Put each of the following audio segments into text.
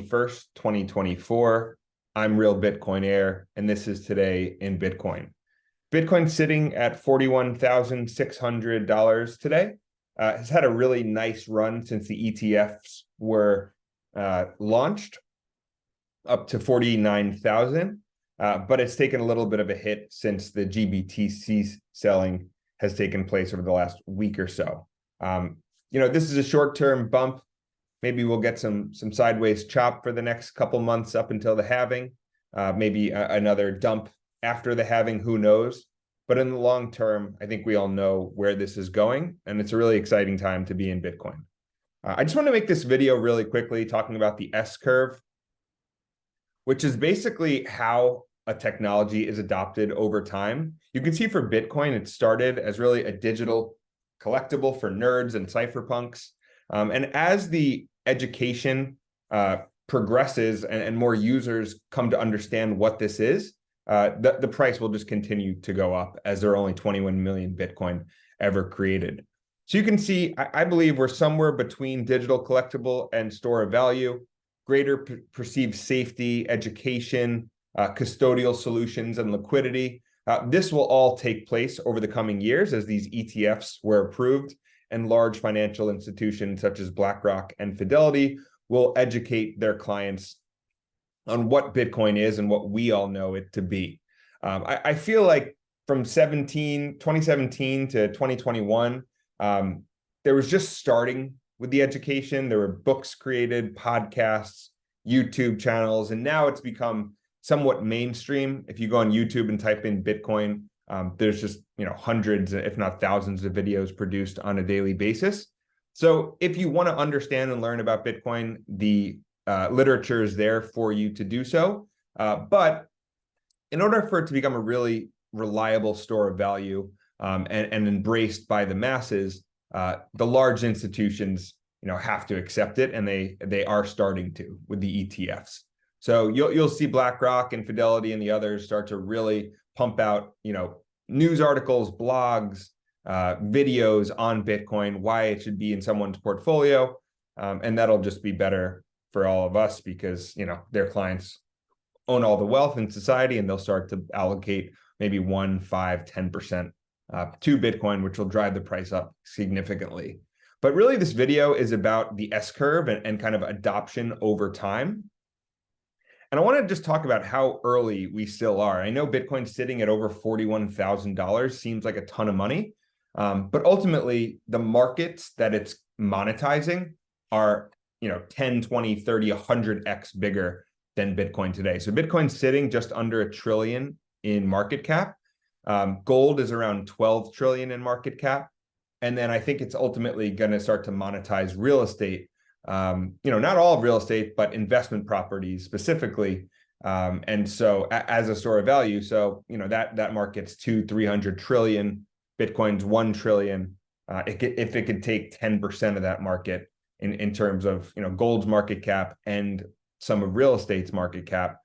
21st, 2024. I'm Real Bitcoinaire, and this is Today in Bitcoin. Bitcoin sitting at $41,600 today. Has had a really nice run since the ETFs were launched, up to 49,000. But it's taken a little bit of a hit since the GBTC selling has taken place over the last week or so. This is a short-term bump. Maybe we'll get some sideways chop for the next couple months up until the halving. Maybe another dump after the halving, who knows? But in the long term, I think we all know where this is going, and it's a really exciting time to be in Bitcoin. I just want to make this video really quickly talking about the S-curve, which is basically how a technology is adopted over time. You can see for Bitcoin, it started as really a digital collectible for nerds and cypherpunks. And as the education progresses and more users come to understand what this is, the price will just continue to go up, as there are only 21 million Bitcoin ever created. So you can see, I believe we're somewhere between digital collectible and store of value, greater perceived safety, education, custodial solutions, and liquidity. This will all take place over the coming years as these ETFs were approved, and large financial institutions such as BlackRock and Fidelity will educate their clients on what Bitcoin is and what we all know it to be. I feel like from 2017 to 2021, there was just starting with the education. There were books created, podcasts, YouTube channels, and now it's become somewhat mainstream. If you go on YouTube and type in Bitcoin, there's just hundreds, if not thousands, of videos produced on a daily basis. So if you want to understand and learn about Bitcoin, the literature is there for you to do so. But in order for it to become a really reliable store of value and embraced by the masses, the large institutions have to accept it, and they are starting to with the ETFs. So you'll see BlackRock and Fidelity and the others start to really pump out news articles, blogs, videos on Bitcoin, why it should be in someone's portfolio, and that'll just be better for all of us because their clients own all the wealth in society, and they'll start to allocate maybe 1, 5, 10% to Bitcoin, which will drive the price up significantly. But really, this video is about the S-curve and kind of adoption over time. And I want to just talk about how early we still are. I know Bitcoin's sitting at over $41,000, seems like a ton of money, but ultimately the markets that it's monetizing are 10, 20, 30, 100x bigger than Bitcoin today. So Bitcoin's sitting just under $1 trillion in market cap. Gold is around 12 trillion in market cap. And then I think it's ultimately going to start to monetize real estate. Not all real estate, but investment properties specifically. And so as a store of value, so, that market's 200-300 trillion, Bitcoin's 1 trillion. If it could take 10% of that market in terms of, gold's market cap and some of real estate's market cap,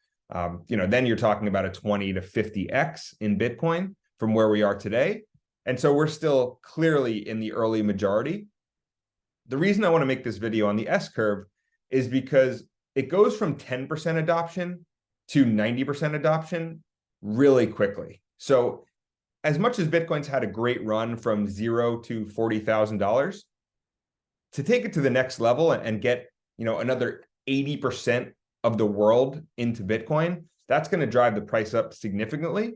then you're talking about a 20 to 50x in Bitcoin from where we are today. And so we're still clearly in the early majority. The reason I want to make this video on the S-curve is because it goes from 10% adoption to 90% adoption really quickly. So as much as Bitcoin's had a great run from $0 to $40,000, to take it to the next level and get another 80% of the world into Bitcoin, that's going to drive the price up significantly.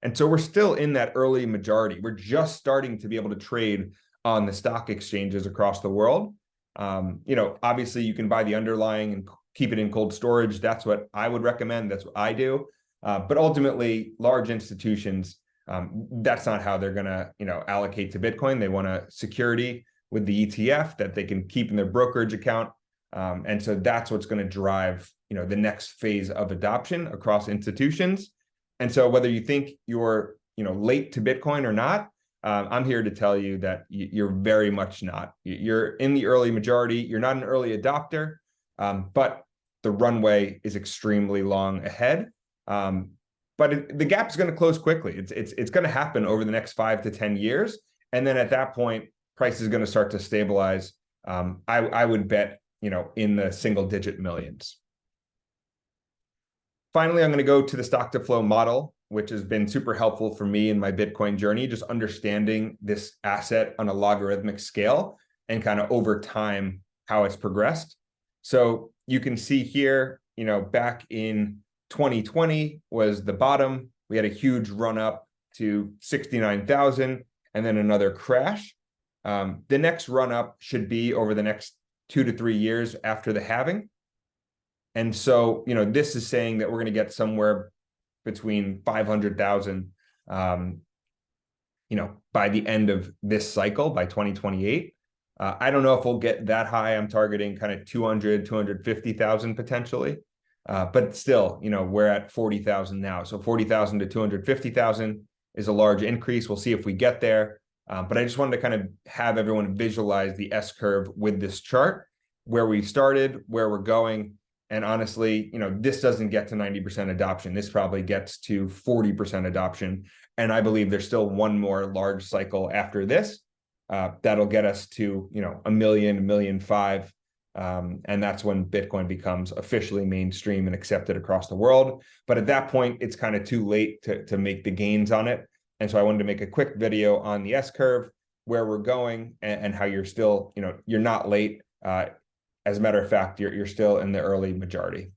And so we're still in that early majority. We're just starting to be able to trade on the stock exchanges across the world. Obviously you can buy the underlying and keep it in cold storage. That's what I would recommend. That's what I do. But ultimately, large institutions, that's not how they're going to, allocate to Bitcoin. They want a security with the ETF that they can keep in their brokerage account. And so that's what's going to drive, the next phase of adoption across institutions. And so whether you think you're, late to Bitcoin or not, I'm here to tell you that you're very much not. You're in the early majority. You're not an early adopter, but the runway is extremely long ahead. But the gap is going to close quickly. It's going to happen over the next 5 to 10 years. And then at that point, price is going to start to stabilize. I would bet, in the single digit millions. Finally, I'm going to go to the stock to flow model, which has been super helpful for me in my Bitcoin journey, just understanding this asset on a logarithmic scale and kind of over time how it's progressed. So you can see here, back in 2020 was the bottom. We had a huge run up to 69,000 and then another crash. The next run up should be over the next 2 to 3 years after the halving. And so, this is saying that we're going to get somewhere between 500,000, by the end of this cycle, by 2028. I don't know if we'll get that high. I'm targeting kind of 200, 250,000 potentially. But still, we're at 40,000 now. So 40,000 to 250,000 is a large increase. We'll see if we get there. But I just wanted to kind of have everyone visualize the S curve with this chart, where we started, where we're going. And honestly, this doesn't get to 90% adoption. This probably gets to 40% adoption. And I believe there's still one more large cycle after this that'll get us to, 1 million, 1.5 million. And that's when Bitcoin becomes officially mainstream and accepted across the world. But at that point, it's kind of too late to make the gains on it. And so I wanted to make a quick video on the S curve, where we're going, and how you're still, you're not late. As a matter of fact, you're still in the early majority.